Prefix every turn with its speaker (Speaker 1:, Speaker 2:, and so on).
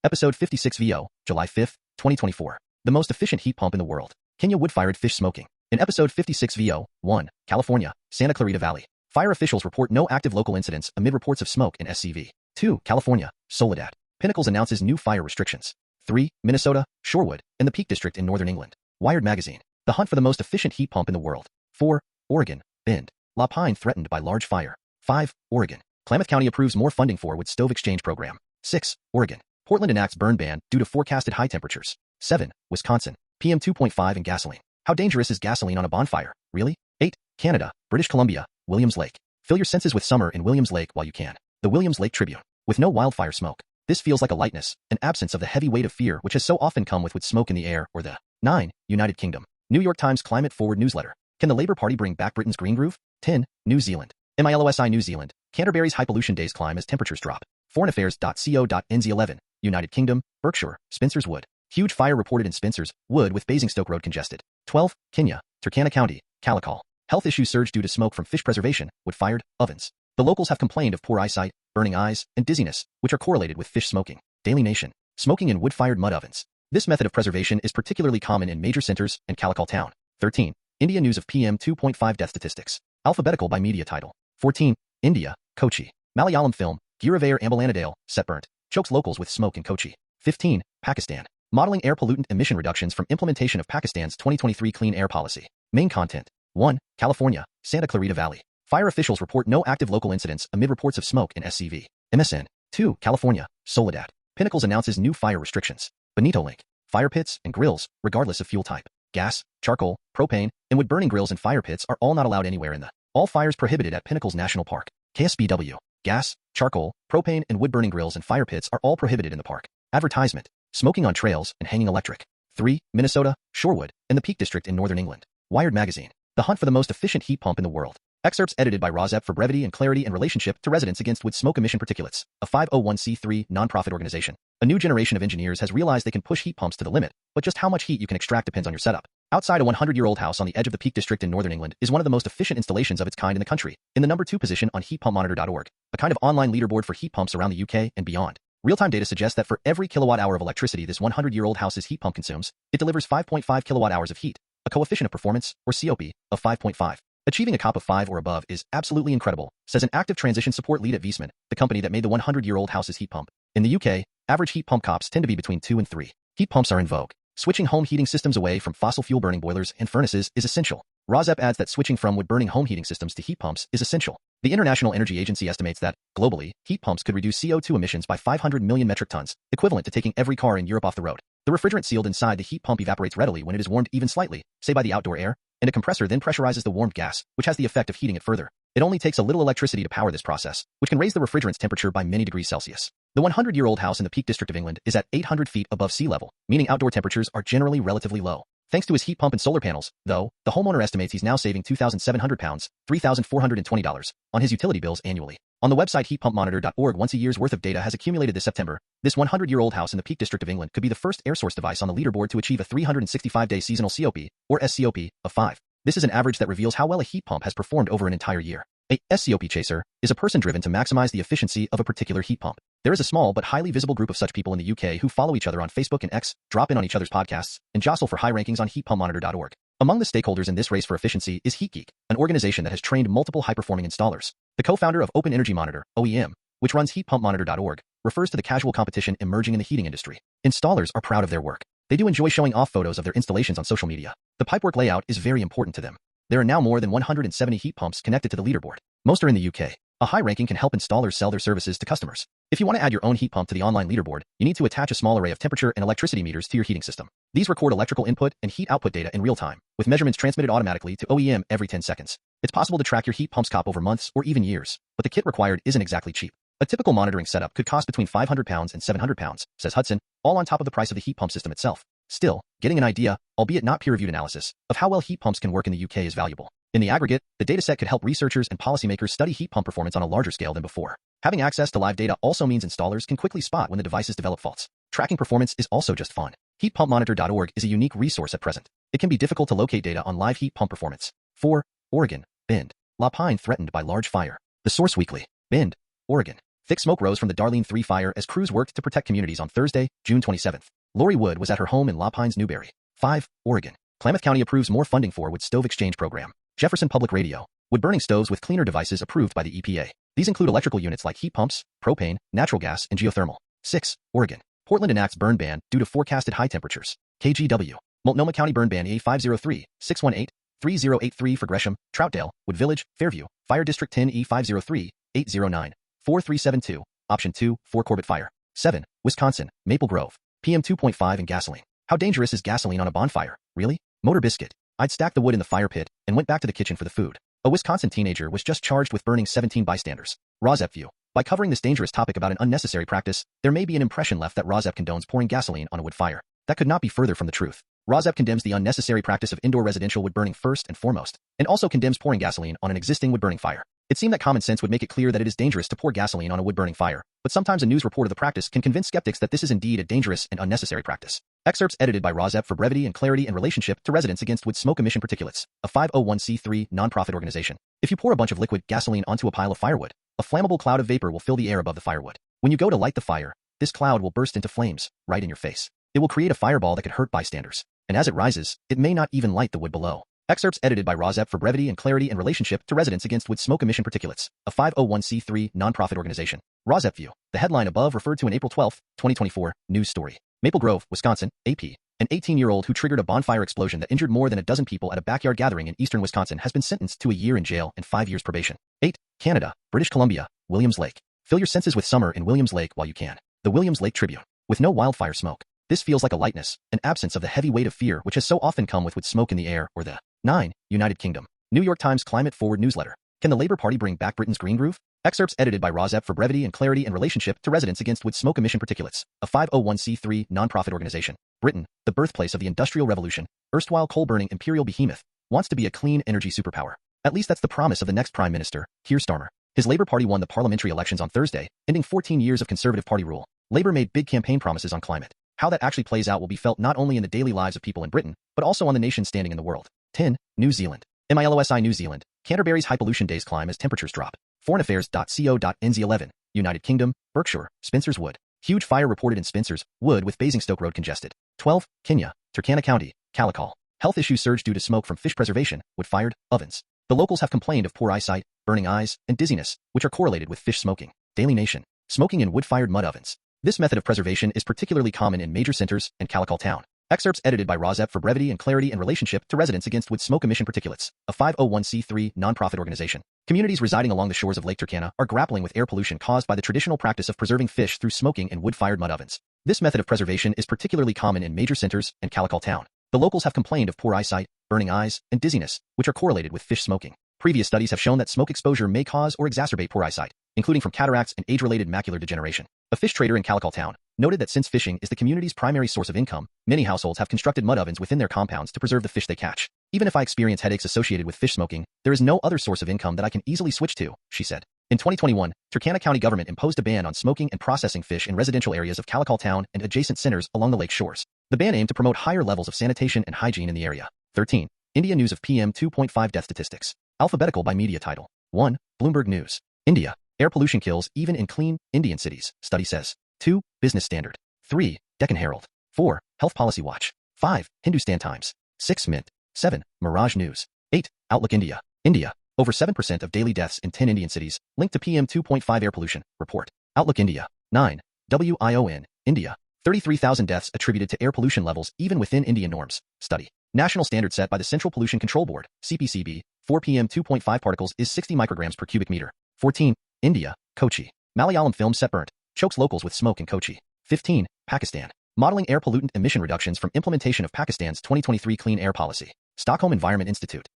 Speaker 1: Episode 56 VO, July 5, 2024. The most efficient heat pump in the world. Kenya wood-fired fish smoking. In episode 56 VO, 1, California, Santa Clarita Valley. Fire officials report no active local incidents amid reports of smoke in SCV. 2, California, Soledad. Pinnacles announces new fire restrictions. 3, Minnesota, Shorewood, and the Peak District in northern England. Wired magazine. The hunt for the most efficient heat pump in the world. 4, Oregon, Bend. La Pine threatened by large fire. 5, Oregon. Klamath County approves more funding for wood stove exchange program. 6, Oregon. Portland enacts burn ban due to forecasted high temperatures. 7, Wisconsin. PM 2.5 in gasoline. How dangerous is gasoline on a bonfire? Really? 8, Canada, British Columbia, Williams Lake. Fill your senses with summer in Williams Lake while you can. The Williams Lake Tribune. With no wildfire smoke, this feels like a lightness, an absence of the heavy weight of fear which has so often come with smoke in the air or the 9, United Kingdom. New York Times Climate Forward newsletter. Can the Labour Party bring back Britain's green groove? 10, New Zealand. MIL-OSI New Zealand. Canterbury's high pollution days climb as temperatures drop. Foreignaffairs.co.nz 11, United Kingdom, Berkshire, Spencer's Wood. Huge fire reported in Spencer's Wood with Basingstoke Road congested. 12, Kenya, Turkana County, Kalokol. Health issues surge due to smoke from fish preservation, wood-fired ovens. The locals have complained of poor eyesight, burning eyes, and dizziness, which are correlated with fish smoking. Daily Nation. Smoking in wood-fired mud ovens. This method of preservation is particularly common in major centers and Kalokol town. 13, India news of PM 2.5 death statistics. Alphabetical by media title. 14, India, Kochi. Malayalam film, Guruvayoor Ambalanadayil, set burnt. Chokes locals with smoke in Kochi. 15, Pakistan. Modeling air pollutant emission reductions from implementation of Pakistan's 2023 clean air policy. Main content. 1, California, Santa Clarita Valley. Fire officials report no active local incidents amid reports of smoke in SCV. MSN. 2, California, Soledad. Pinnacles announces new fire restrictions. Bonito link. Fire pits and grills, regardless of fuel type. Gas, charcoal, propane, and wood-burning grills and fire pits are all not allowed anywhere in the all fires prohibited at Pinnacles National Park. KSBW. Gas, charcoal, propane, and wood-burning grills and fire pits are all prohibited in the park. Advertisement. Smoking on trails and hanging electric. 3, Minnesota, Shorewood, and the Peak District in northern England. Wired magazine. The hunt for the most efficient heat pump in the world. Excerpts edited by Rozep for brevity and clarity in relationship to residents against wood smoke emission particulates, a 501c3 nonprofit organization. A new generation of engineers has realized they can push heat pumps to the limit, but just how much heat you can extract depends on your setup. Outside a 100-year-old house on the edge of the Peak District in northern England is one of the most efficient installations of its kind in the country, in the number 2 position on heatpumpmonitor.org, a kind of online leaderboard for heat pumps around the UK and beyond. Real-time data suggests that for every kilowatt-hour of electricity this 100-year-old house's heat pump consumes, it delivers 5.5 kilowatt-hours of heat, a coefficient of performance, or COP, of 5.5. Achieving a COP of 5 or above is absolutely incredible, says an active transition support lead at Viessmann, the company that made the 100-year-old house's heat pump. In the UK, average heat pump COPs tend to be between 2 and 3. Heat pumps are in vogue. Switching home heating systems away from fossil fuel burning boilers and furnaces is essential. Rozep adds that switching from wood-burning home heating systems to heat pumps is essential. The International Energy Agency estimates that, globally, heat pumps could reduce CO2 emissions by 500 million metric tons, equivalent to taking every car in Europe off the road. The refrigerant sealed inside the heat pump evaporates readily when it is warmed even slightly, say by the outdoor air, and a compressor then pressurizes the warmed gas, which has the effect of heating it further. It only takes a little electricity to power this process, which can raise the refrigerant's temperature by many degrees Celsius. The 100-year-old house in the Peak District of England is at 800 feet above sea level, meaning outdoor temperatures are generally relatively low. Thanks to his heat pump and solar panels, though, the homeowner estimates he's now saving £2,700, $3,420, on his utility bills annually. On the website heatpumpmonitor.org, once a year's worth of data has accumulated this September. This 100-year-old house in the Peak District of England could be the first air source device on the leaderboard to achieve a 365-day seasonal COP, or SCOP, of 5. This is an average that reveals how well a heat pump has performed over an entire year. A SCOP chaser is a person driven to maximize the efficiency of a particular heat pump. There is a small but highly visible group of such people in the UK who follow each other on Facebook and X, drop in on each other's podcasts, and jostle for high rankings on heatpumpmonitor.org. Among the stakeholders in this race for efficiency is HeatGeek, an organization that has trained multiple high-performing installers. The co-founder of Open Energy Monitor, OEM, which runs heatpumpmonitor.org, refers to the casual competition emerging in the heating industry. Installers are proud of their work. They do enjoy showing off photos of their installations on social media. The pipework layout is very important to them. There are now more than 170 heat pumps connected to the leaderboard. Most are in the UK. A high ranking can help installers sell their services to customers. If you want to add your own heat pump to the online leaderboard, you need to attach a small array of temperature and electricity meters to your heating system. These record electrical input and heat output data in real time, with measurements transmitted automatically to OEM every 10 seconds. It's possible to track your heat pump's COP over months or even years, but the kit required isn't exactly cheap. A typical monitoring setup could cost between £500 and £700, says Hudson, all on top of the price of the heat pump system itself. Still, getting an idea, albeit not peer-reviewed analysis, of how well heat pumps can work in the UK is valuable. In the aggregate, the dataset could help researchers and policymakers study heat pump performance on a larger scale than before. Having access to live data also means installers can quickly spot when the devices develop faults. Tracking performance is also just fun. Heatpumpmonitor.org is a unique resource at present. It can be difficult to locate data on live heat pump performance. 4, Oregon, Bend. La Pine threatened by large fire. The Source Weekly. Bend, Oregon. Thick smoke rose from the Darlene 3 fire as crews worked to protect communities on Thursday, June 27th. Lori Wood was at her home in La Pines, Newberry. 5. Oregon. Klamath County approves more funding for wood stove exchange program. Jefferson Public Radio. Wood-burning stoves with cleaner devices approved by the EPA. These include electrical units like heat pumps, propane, natural gas, and geothermal. 6. Oregon. Portland enacts burn ban due to forecasted high temperatures. KGW. Multnomah County burn ban E503-618-3083 for Gresham, Troutdale, Wood Village, Fairview. Fire District 10 E503-809-4372. Option 2, 4 Corbett Fire. 7. Wisconsin, Maple Grove. PM 2.5 and gasoline. How dangerous is gasoline on a bonfire? Really? Motor biscuit. I'd stacked the wood in the fire pit and went back to the kitchen for the food. A Wisconsin teenager was just charged with burning 17 bystanders. Rozep view. By covering this dangerous topic about an unnecessary practice, there may be an impression left that Rozep condones pouring gasoline on a wood fire. That could not be further from the truth. Rozep condemns the unnecessary practice of indoor residential wood burning first and foremost, and also condemns pouring gasoline on an existing wood burning fire. It seemed that common sense would make it clear that it is dangerous to pour gasoline on a wood-burning fire, but sometimes a news report of the practice can convince skeptics that this is indeed a dangerous and unnecessary practice. Excerpts edited by Rozep for brevity and clarity in relationship to Residents Against Wood Smoke Emission Particulates, a 501c3 nonprofit organization. If you pour a bunch of liquid gasoline onto a pile of firewood, a flammable cloud of vapor will fill the air above the firewood. When you go to light the fire, this cloud will burst into flames, right in your face. It will create a fireball that could hurt bystanders, and as it rises, it may not even light the wood below. Excerpts edited by Rozep for brevity and clarity in relationship to Residents Against Wood Smoke Emission Particulates, a 501c3 nonprofit organization. Rozep view. The headline above referred to an April 12, 2024, news story. Maple Grove, Wisconsin, AP. An 18-year-old who triggered a bonfire explosion that injured more than a dozen people at a backyard gathering in eastern Wisconsin has been sentenced to a year in jail and 5 years probation. 8. Canada, British Columbia, Williams Lake. Fill your senses with summer in Williams Lake while you can. The Williams Lake Tribune. With no wildfire smoke, this feels like a lightness, an absence of the heavy weight of fear which has so often come with smoke in the air or the 9. United Kingdom. New York Times Climate Forward newsletter. Can the Labour Party bring back Britain's green groove? Excerpts edited by Rozep for brevity and clarity in relationship to Residents Against Wood Smoke Emission Particulates, a 501c3 nonprofit organization. Britain, the birthplace of the Industrial Revolution, erstwhile coal-burning imperial behemoth, wants to be a clean energy superpower. At least that's the promise of the next Prime Minister, Keir Starmer. His Labour Party won the parliamentary elections on Thursday, ending 14 years of Conservative Party rule. Labour made big campaign promises on climate. How that actually plays out will be felt not only in the daily lives of people in Britain, but also on the nation's standing in the world. 10. New Zealand. MIL-OSI New Zealand. Canterbury's high pollution days climb as temperatures drop. Foreignaffairs.co.nz 11. United Kingdom, Berkshire, Spencer's Wood. Huge fire reported in Spencer's Wood with Basingstoke Road congested. 12. Kenya, Turkana County, Kalokol. Health issues surge due to smoke from fish preservation, wood-fired ovens. The locals have complained of poor eyesight, burning eyes, and dizziness, which are correlated with fish smoking. Daily Nation. Smoking in wood-fired mud ovens. This method of preservation is particularly common in major centers and Kalokol town. Excerpts edited by Rozep for brevity and clarity in relationship to Residents Against Wood Smoke Emission Particulates, a 501c3 nonprofit organization. Communities residing along the shores of Lake Turkana are grappling with air pollution caused by the traditional practice of preserving fish through smoking in wood-fired mud ovens. This method of preservation is particularly common in major centers and Kalokol town. The locals have complained of poor eyesight, burning eyes, and dizziness, which are correlated with fish smoking. Previous studies have shown that smoke exposure may cause or exacerbate poor eyesight, including from cataracts and age-related macular degeneration. A fish trader in Kalokol town noted that since fishing is the community's primary source of income, many households have constructed mud ovens within their compounds to preserve the fish they catch. Even if I experience headaches associated with fish smoking, there is no other source of income that I can easily switch to, she said. In 2021, Turkana County government imposed a ban on smoking and processing fish in residential areas of Kalokol town and adjacent centers along the lake shores. The ban aimed to promote higher levels of sanitation and hygiene in the area. 13. India News of PM 2.5 Death Statistics. Alphabetical by media title. 1. Bloomberg News. India. Air pollution kills even in clean, Indian cities, study says. 2. Business Standard. 3. Deccan Herald. 4. Health Policy Watch. 5. Hindustan Times. 6. Mint. 7. Mirage News. 8. Outlook India. India. Over 7% of daily deaths in 10 Indian cities linked to PM 2.5 air pollution, report. Outlook India. 9. WION. India. 33,000 deaths attributed to air pollution levels even within Indian norms, study. National standard set by the Central Pollution Control Board, CPCB, for PM 2.5 particles is 60 micrograms per cubic meter. 14. India. Kochi. Malayalam film set burnt. Chokes locals with smoke in Kochi. 15. Pakistan. Modeling air pollutant emission reductions from implementation of Pakistan's 2023 Clean Air Policy. Stockholm Environment Institute.